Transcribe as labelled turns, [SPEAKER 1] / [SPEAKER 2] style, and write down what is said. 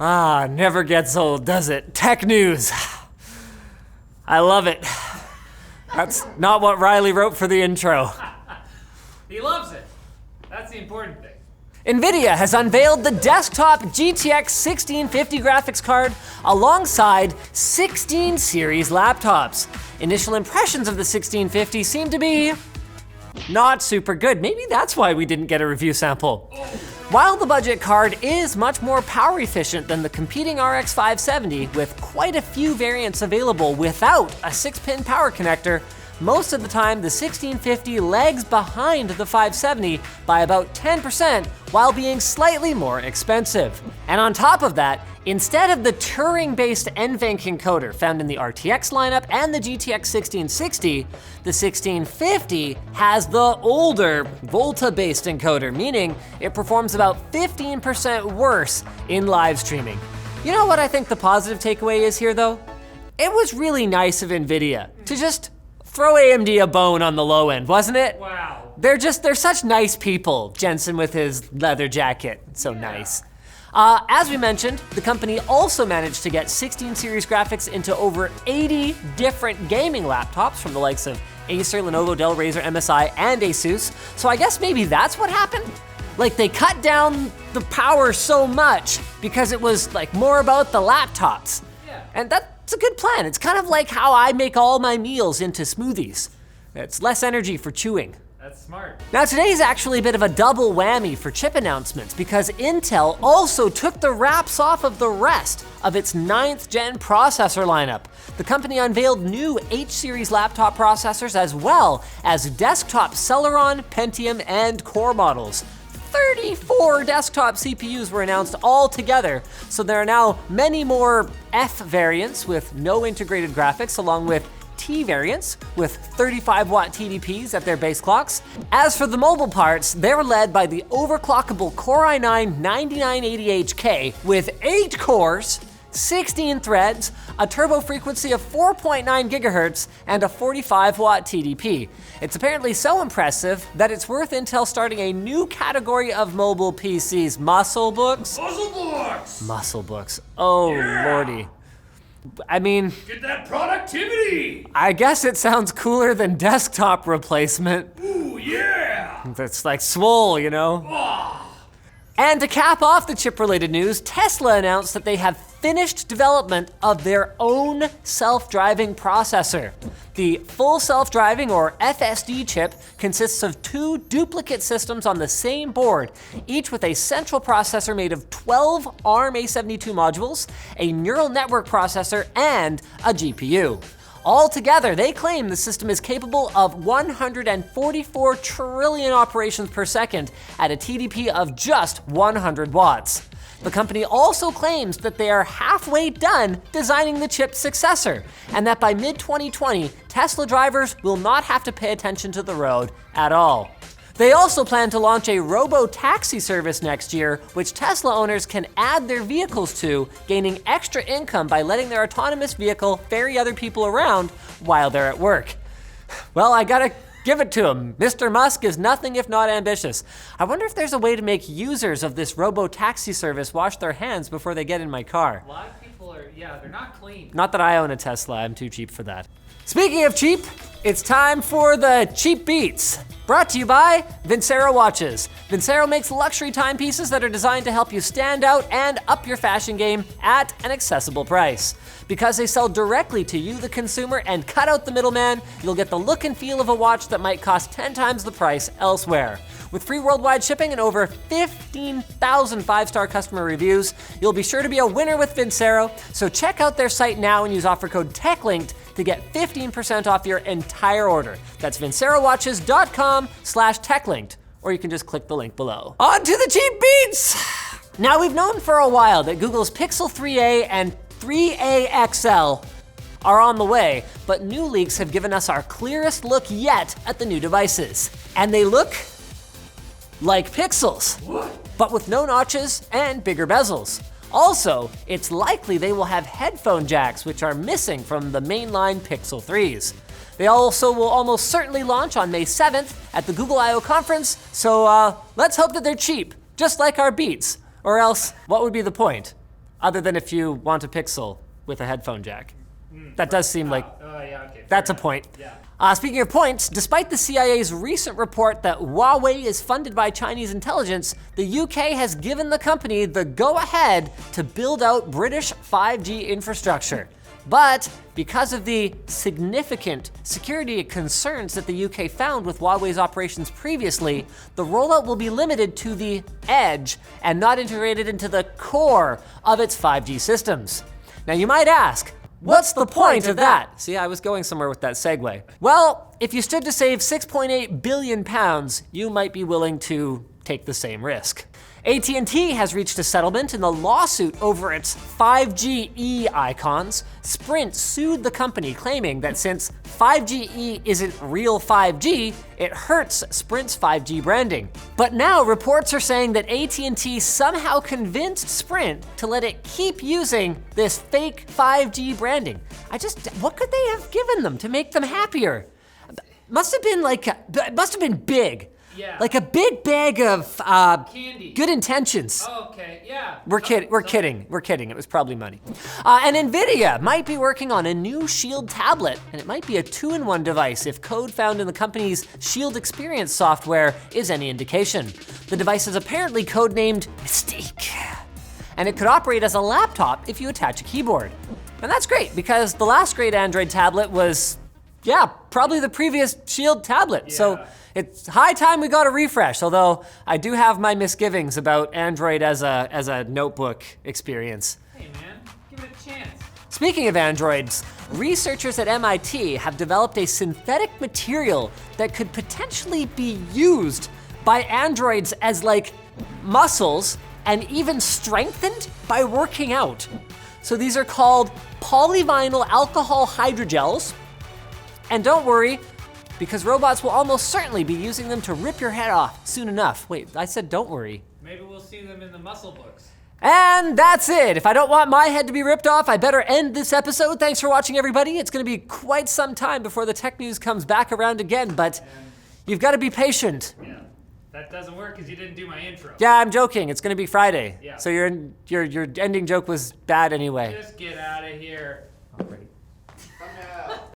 [SPEAKER 1] Ah, never gets old, does it? Tech news. I love it. That's not what Riley wrote for the intro.
[SPEAKER 2] He loves it. That's the important thing.
[SPEAKER 1] NVIDIA has unveiled the desktop GTX 1650 graphics card alongside 16 series laptops. Initial impressions of the 1650 seem to be not super good. Maybe that's why we didn't get a review sample. While the budget card is much more power efficient than the competing RX 570 with quite a few variants available without a 6-pin power connector, most of the time the 1650 lags behind the 570 by about 10% while being slightly more expensive. And on top of that, instead of the Turing-based NVENC encoder found in the RTX lineup and the GTX 1660, the 1650 has the older Volta-based encoder, meaning it performs about 15% worse in live streaming. You know what I think the positive takeaway is here though? It was really nice of NVIDIA to just throw AMD a bone on the low end, wasn't it?
[SPEAKER 2] Wow.
[SPEAKER 1] They're such nice people. Jensen with his leather jacket, so nice. As we mentioned, the company also managed to get 16 series graphics into over 80 different gaming laptops from the likes of Acer, Lenovo, Dell, Razer, MSI, and Asus. So I guess maybe that's what happened? Like they cut down the power so much because it was like more about the laptops.
[SPEAKER 2] Yeah.
[SPEAKER 1] And that's a good plan. It's kind of like how I make all my meals into smoothies. It's less energy for chewing.
[SPEAKER 2] That's smart.
[SPEAKER 1] Now today's actually a bit of a double whammy for chip announcements because Intel also took the wraps off of the rest of its 9th gen processor lineup. The company unveiled new H-series laptop processors as well as desktop Celeron, Pentium, and Core models. 34 desktop CPUs were announced all together, so there are now many more F variants with no integrated graphics, along with T variants with 35-watt TDPs at their base clocks. As for the mobile parts, they're led by the overclockable Core i9-9980HK with 8 cores, 16 threads, a turbo frequency of 4.9 gigahertz, and a 45-watt TDP. It's apparently so impressive that it's worth Intel starting a new category of mobile PCs, Musclebooks.
[SPEAKER 2] Musclebooks!
[SPEAKER 1] Musclebooks, oh lordy. I mean,
[SPEAKER 2] Get that productivity!
[SPEAKER 1] I guess it sounds cooler than desktop replacement.
[SPEAKER 2] Ooh, yeah!
[SPEAKER 1] It's like swole, you know?
[SPEAKER 2] Ah.
[SPEAKER 1] And to cap off the chip-related news, Tesla announced that they have finished development of their own self-driving processor. The full self-driving, or FSD chip, consists of 2 duplicate systems on the same board, each with a central processor made of 12 ARM A72 modules, a neural network processor, and a GPU. Altogether, they claim the system is capable of 144 trillion operations per second at a TDP of just 100 watts. The company also claims that they are halfway done designing the chip's successor, and that by mid-2020, Tesla drivers will not have to pay attention to the road at all. They also plan to launch a robo-taxi service next year, which Tesla owners can add their vehicles to, gaining extra income by letting their autonomous vehicle ferry other people around while they're at work. Well, I gotta give it to him. Mr. Musk is nothing if not ambitious. I wonder if there's a way to make users of this robo-taxi service wash their hands before they get in my car.
[SPEAKER 2] A lot of people are, they're not clean.
[SPEAKER 1] Not that I own a Tesla, I'm too cheap for that. Speaking of cheap, it's time for the Cheap Beats. Brought to you by Vincero Watches. Vincero makes luxury timepieces that are designed to help you stand out and up your fashion game at an accessible price. Because they sell directly to you, the consumer, and cut out the middleman, you'll get the look and feel of a watch that might cost 10 times the price elsewhere. With free worldwide shipping and over 15,000 5-star customer reviews, you'll be sure to be a winner with Vincero. So check out their site now and use offer code Techlinked to get 15% off your entire order. That's vincerowatches.com/techlinked, or you can just click the link below. On to the cheap beats! Now we've known for a while that Google's Pixel 3a and 3a XL are on the way, but new leaks have given us our clearest look yet at the new devices. And they look like Pixels, but with no notches and bigger bezels. Also, it's likely they will have headphone jacks, which are missing from the mainline Pixel 3s. They also will almost certainly launch on May 7th at the Google I/O conference, so let's hope that they're cheap, just like our Beats. Or else, what would be the point? other than if you want a Pixel with a headphone jack. That does seem like
[SPEAKER 2] yeah, okay.
[SPEAKER 1] that's a point.
[SPEAKER 2] Yeah.
[SPEAKER 1] Speaking of points, despite the CIA's recent report that Huawei is funded by Chinese intelligence, the UK has given the company the go-ahead to build out British 5G infrastructure. But because of the significant security concerns that the UK found with Huawei's operations previously, the rollout will be limited to the edge and not integrated into the core of its 5G systems. Now you might ask, what's the point of that? See, I was going somewhere with that segue. Well, if you stood to save £6.8 billion, you might be willing to take the same risk. AT&T has reached a settlement in the lawsuit over its 5G-E icons. Sprint sued the company, claiming that since 5G-E isn't real 5G, it hurts Sprint's 5G branding. But now reports are saying that AT&T somehow convinced Sprint to let it keep using this fake 5G branding. What could they have given them to make them happier? Must have been big.
[SPEAKER 2] Yeah.
[SPEAKER 1] Like a big bag of
[SPEAKER 2] candy.
[SPEAKER 1] Good intentions.
[SPEAKER 2] Oh, okay, yeah.
[SPEAKER 1] We're kidding. It was probably money. And NVIDIA might be working on a new Shield tablet, and it might be a 2-in-1 device if code found in the company's Shield Experience software is any indication. The device is apparently codenamed Mystique, and it could operate as a laptop if you attach a keyboard. And that's great, because the last great Android tablet was, probably the previous Shield tablet.
[SPEAKER 2] Yeah.
[SPEAKER 1] So it's high time we got a refresh, although I do have my misgivings about Android as a notebook experience.
[SPEAKER 2] Hey man, give it a chance.
[SPEAKER 1] Speaking of Androids, researchers at MIT have developed a synthetic material that could potentially be used by androids as like muscles and even strengthened by working out. So these are called polyvinyl alcohol hydrogels. And don't worry, because robots will almost certainly be using them to rip your head off soon enough. Wait, I said don't worry.
[SPEAKER 2] Maybe we'll see them in the Musclebooks.
[SPEAKER 1] And that's it. If I don't want my head to be ripped off, I better end this episode. Thanks for watching, everybody. It's gonna be quite some time before the tech news comes back around again, but you've gotta be patient.
[SPEAKER 2] Yeah, that doesn't work because you didn't do my intro.
[SPEAKER 1] Yeah, I'm joking. It's gonna be Friday.
[SPEAKER 2] Yeah.
[SPEAKER 1] So your ending joke was bad anyway.
[SPEAKER 2] Just get out of here.